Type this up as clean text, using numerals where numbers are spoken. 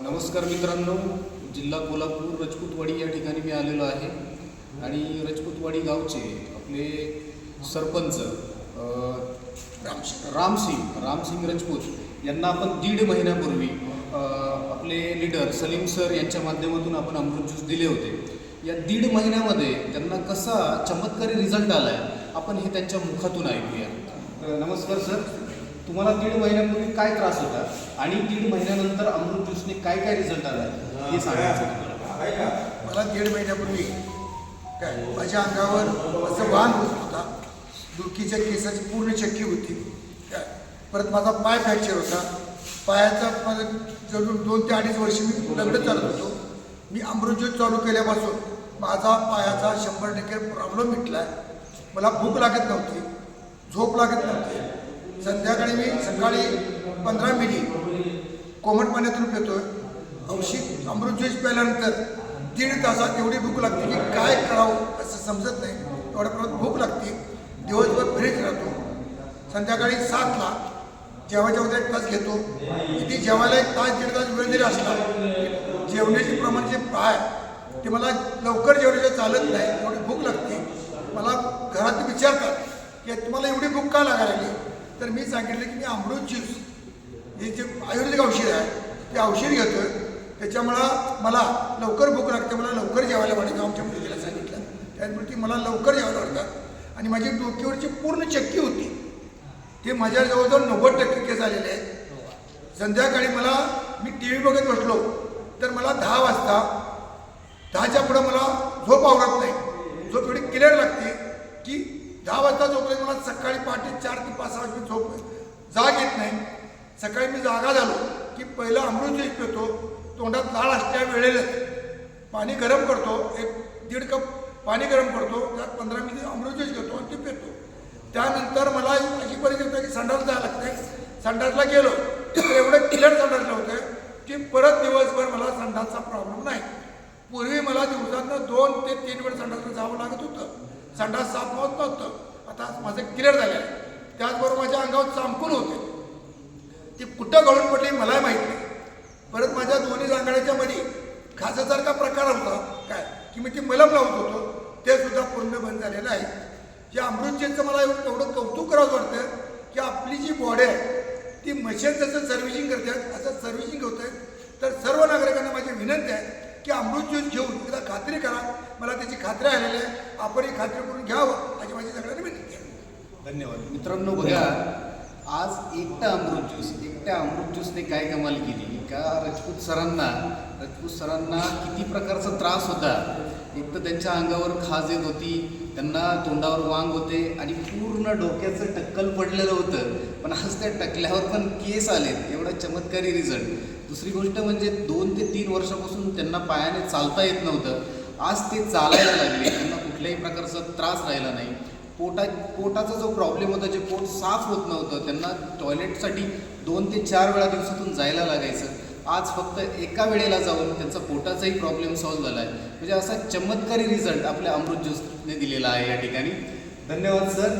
नमस्कार मित्रांनो, जिल्हा कोल्हापूर रजपूतवाडी या ठिकाणी मी आलेलो आहे आणि रजपूतवाडी गावचे आपले सरपंच रामसिंग रजपूत यांना आपण 1.5 महिन्यापूर्वी आपले लीडर सलीम सर यांच्या माध्यमातून आपण अमृत ज्यूस दिले होते. या 1.5 महिन्यामध्ये त्यांना कसा चमत्कारी रिझल्ट आला आहे आपण हे त्यांच्या मुखातून ऐकूया. नमस्कार सर, तुम्हाला 1.5 महिन्यापूर्वी काय त्रास होता आणि 1.5 महिन्यानंतर अमृत ज्यूसने काय काय रिझल्ट आला हे सांगायचं. मला 1.5 महिन्यापूर्वी काय माझ्या अंगावर असं वाहन होत होता, डुलकीच्या केसाची पूर्ण चक्की होती काय. परत माझा पाय फ्रॅक्चर होता. पायाचा माझं जवळ 2 ते 2.5 वर्ष मी लग्न चालत होतो. मी अमृत ज्यूस चालू केल्यापासून माझा पायाचा 100% प्रॉब्लेम मिटला आहे. मला भूक लागत नव्हती, झोप लागत नव्हती. संध्याकाळी मी सकाळी 15 मिली कोमट पाण्यातून पितोय. औषध अमृत ज्यूस प्यायल्यानंतर 1.5 तासात एवढी भूक लागते की काय करावं असं समजत नाही. एवढ्या प्रमाणात भूक लागते. दिवसभर फ्रेश राहतो. संध्याकाळी 7ला जेवायच्या 1 तास घेतो. किती जेवायला 1 तास 1.5 तास वेळ जरी असला, जेवण्याचे प्रमाण जे आहे ते मला लवकर जेवण्याचं चालत नाही. एवढी भूक लागते. मला घरात विचारतात की तुम्हाला एवढी भूक का लागायला लागली, तर मी सांगितलं की मी अमृत ज्यूस हे जे आयुर्वेदिक औषध आहे ते औषध घेतो आहे. त्याच्यामुळं मला लवकर भूक लागते, मला लवकर जेवायला वाटतं. आमच्या मुलीला सांगितलं त्यामुळे ती मला लवकर जेवायला वाटतात. आणि माझी डोक्यावरची पूर्ण चक्की होती ते माझ्या जवळजवळ 90% केस आलेले आहेत. संध्याकाळी मला मी टी व्ही बघत बसलो तर मला 10 वाजता 10च्या पुढं मला झोप आवरत नाही. झोप एवढी क्लिअर लागते की 10 वाजता झोपले मला सकाळी पहाटे 4 ते 5 वाजता झोप जाग येत नाही. सकाळी मी जागा झालो की पहिलं अमृत ज्यूस पितो. तोंडात लाळ असल्या वेळेलाच पाणी गरम करतो, 1-1.5 कप पाणी गरम करतो, त्यात 15 मिनिट अमृत ज्यूस घेतो आणि ते पितो. त्यानंतर मला अशी परिस्थिती होती की संडास जायला लागते. संडासला गेलो तर एवढं क्लिअर संडासला होतं की परत दिवसभर मला संडासचा प्रॉब्लेम नाही. पूर्वी मला दिवसातनं 2 ते 3 वेळ संडासला जावं लागत होतं. संडास साफ होत नव्हतं. आता माझं क्लिअर झालं आहे. त्याचबरोबर माझ्या अंगावर चांकून होते, ते कुठं गळून पडली मला माहीत नाही. परत माझ्या दोन्ही जांघाड्याच्या मध्ये खासासारखा प्रकार होता काय की मी ते मलम लावत होतो, ते सुद्धा पूर्ण बंद झालेलं आहे. या अमृत ज्यूसचं मला एवढं कौतुक करावं वाटतं की आपली जी बॉडी आहे ती मशीन जसं सर्व्हिसिंग करतात असं सर्व्हिसिंग होतं आहे. तर सर्व नागरिकांना माझी विनंती आहे की अमृत ज्यूस घेऊन एकदा खात्री करा. मला त्याची खात्री आलेली आहे. आपण ही खात्री करून घ्यावं अशी माझी सगळ्यांना विनंती आहे. धन्यवाद. मित्रांनो बघा, आज एकट्या अमृत ज्यूसने काय कमाल केली का. रजपूत सरांना किती प्रकारचा त्रास होता. एक तर त्यांच्या अंगावर खाज येत होती, त्यांना तोंडावर वांग होते आणि पूर्ण डोक्याचं टक्कल पडलेलं होतं. पण आज त्या टकल्यावर पण केस आलेत. एवढा चमत्कारी रिझल्ट. दुसरी गोष्ट म्हणजे 2 ते 3 वर्षापासून त्यांना पायाने चालता येत नव्हतं. आज ते चालायला लागले. त्यांना कुठल्याही प्रकारचा त्रास राहिला नाही. पोटाचा जो प्रॉब्लेम होता, जे पोट साफ होत नव्हतं, त्यांना टॉयलेटसाठी 2 ते 4 वेळा दिवसातून जायला लागायचं. आज फक्त एका वेळेला जाऊन त्यांचा पोटाचाही प्रॉब्लेम सॉल्व्ह झाला आहे. म्हणजे असा चमत्कारी रिझल्ट आपल्या अमृत ज्यूसने दिलेला आहे या ठिकाणी. धन्यवाद सर.